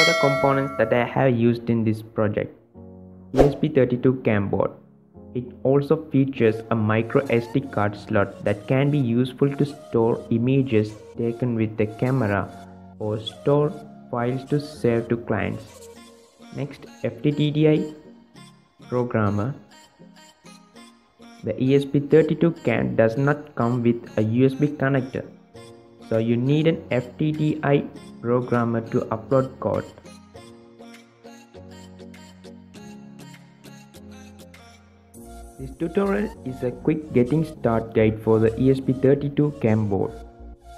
are the components that I have used in this project. ESP32 CAM board. It also features a micro SD card slot that can be useful to store images taken with the camera or store files to save to clients. Next, FTDI programmer. The ESP32 CAN does not come with a USB connector, so you need an FTDI programmer to upload code. This tutorial is a quick getting start guide for the ESP32 CAM board.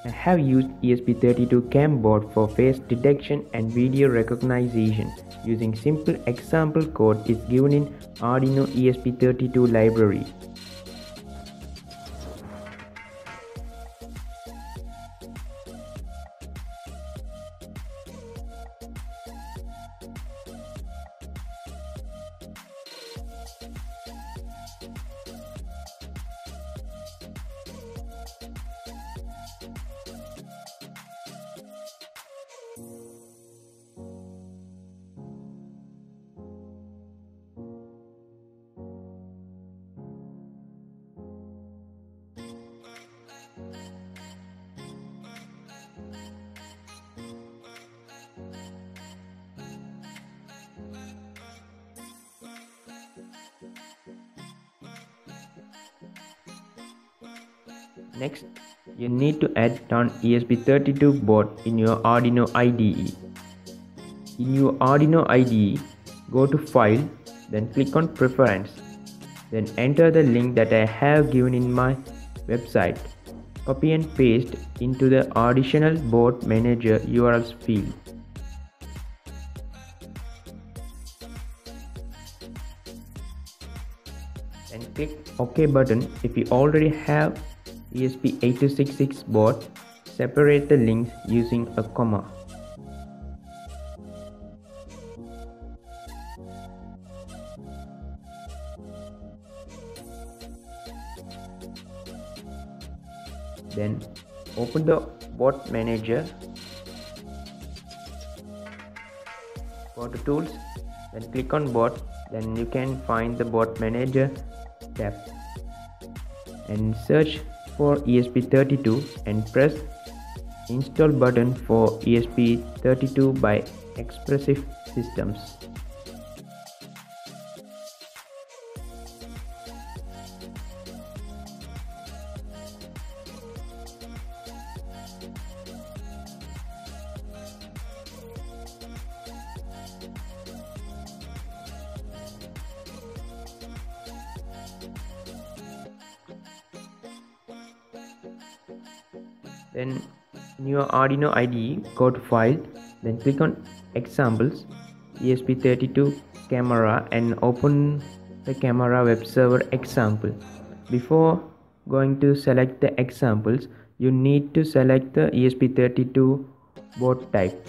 I have used ESP32 CAM board for face detection and video recognition using simple example code is given in Arduino ESP32 library. Next, you need to add an ESP32 board in your Arduino IDE. In your Arduino IDE, go to File, then click on Preference. Then enter the link that I have given in my website. Copy and paste into the additional board manager URLs field. Then click OK button if you already have ESP8266 board. Separate the links using a comma. Then open the board manager. Go to tools, then click on board. Then you can find the board manager tab and search for ESP32 and press install button for ESP32 by Expressive Systems. Then in your Arduino IDE, go to File, then click on Examples, ESP32 Camera and open the Camera Web Server example. Before going to select the examples, you need to select the ESP32 board type.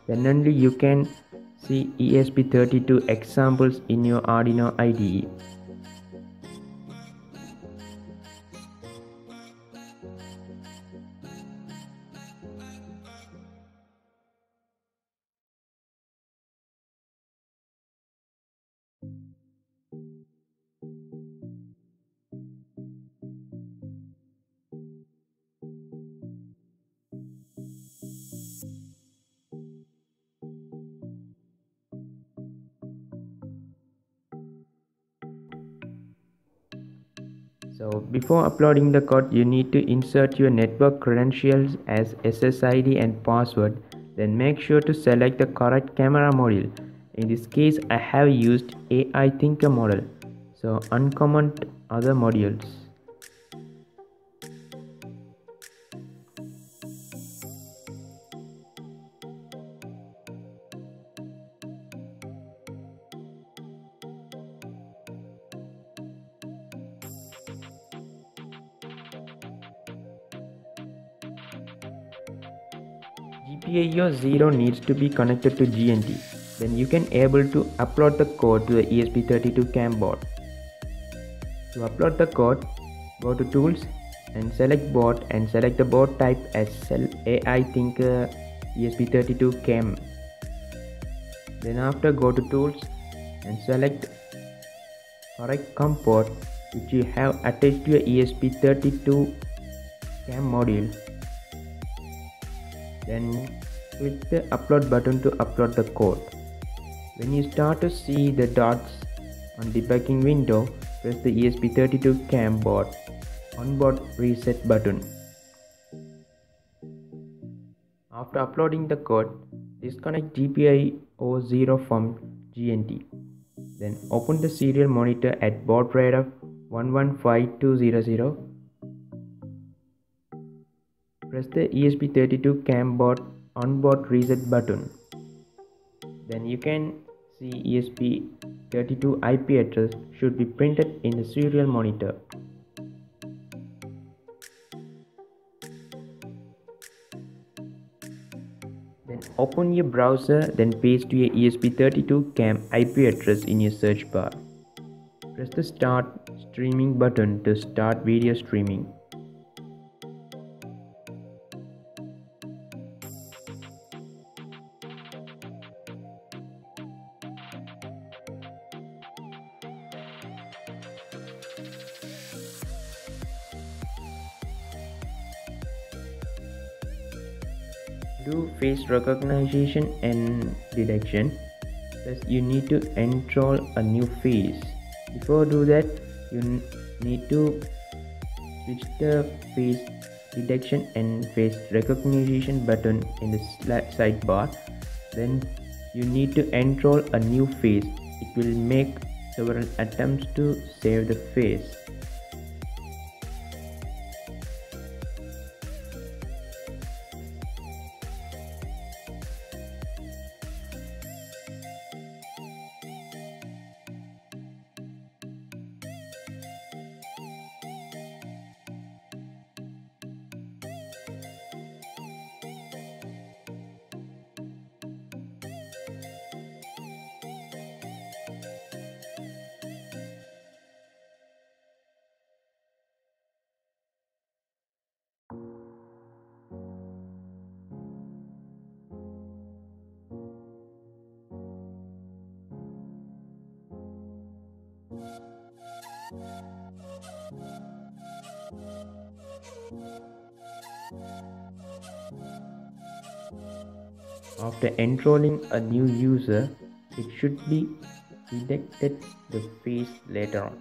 Then only you can see ESP32 examples in your Arduino IDE. So before uploading the code, you need to insert your network credentials as SSID and password. Then make sure to select the correct camera module. In this case, I have used AI Thinker model. So uncomment other modules. GPIO 0 needs to be connected to GND. Then you can able to upload the code to the ESP32 CAM board. To upload the code, go to Tools and select Board and select the board type as AI Thinker ESP32 CAM. Then after go to tools and select correct COM port which you have attached to your ESP32 CAM module. Then click the upload button to upload the code. When you start to see the dots on debugging window, press the ESP32 CAM board onboard reset button. After uploading the code, disconnect GPIO 0 from GND. Then open the serial monitor at baud rate of 115200. Press the ESP32 CAM board onboard reset button. Then you can see ESP32 IP address should be printed in the serial monitor. Then open your browser, then paste your ESP32 CAM IP address in your search bar. Press the start streaming button to start video streaming. Do face recognition and detection. Thus you need to enroll a new face. Before do that, you need to switch the face detection and face recognition button in the sidebar. Then you need to enroll a new face. It will make several attempts to save the face. After enrolling a new user, it should be detected the face later on.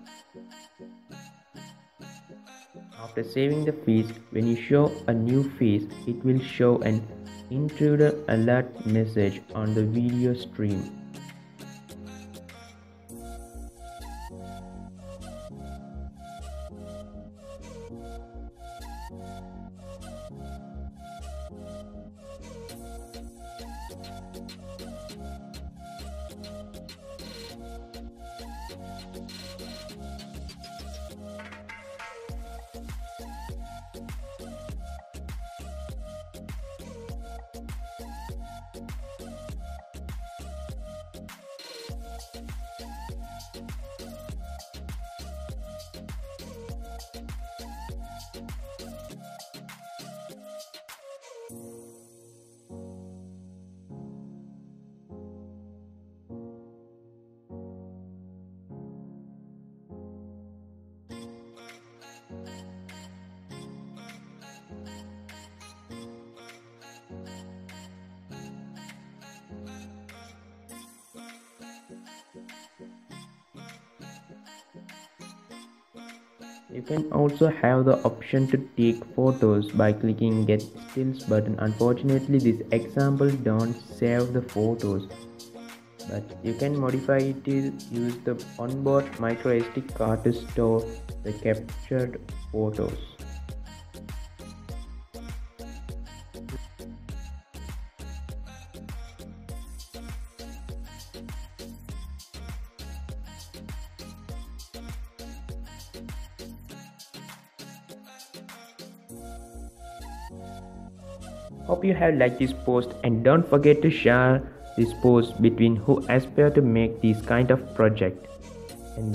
After saving the face, when you show a new face, it will show an intruder alert message on the video stream. You can also have the option to take photos by clicking get stills button. Unfortunately, this example don't save the photos, but you can modify it to use the onboard micro SD card to store the captured photos. Hope you have liked this post, and don't forget to share this post between who aspire to make this kind of project. And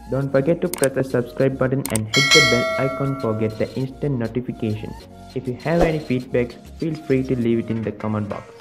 don't forget to press the subscribe button and hit the bell icon for get the instant notification. If you have any feedback, feel free to leave it in the comment box.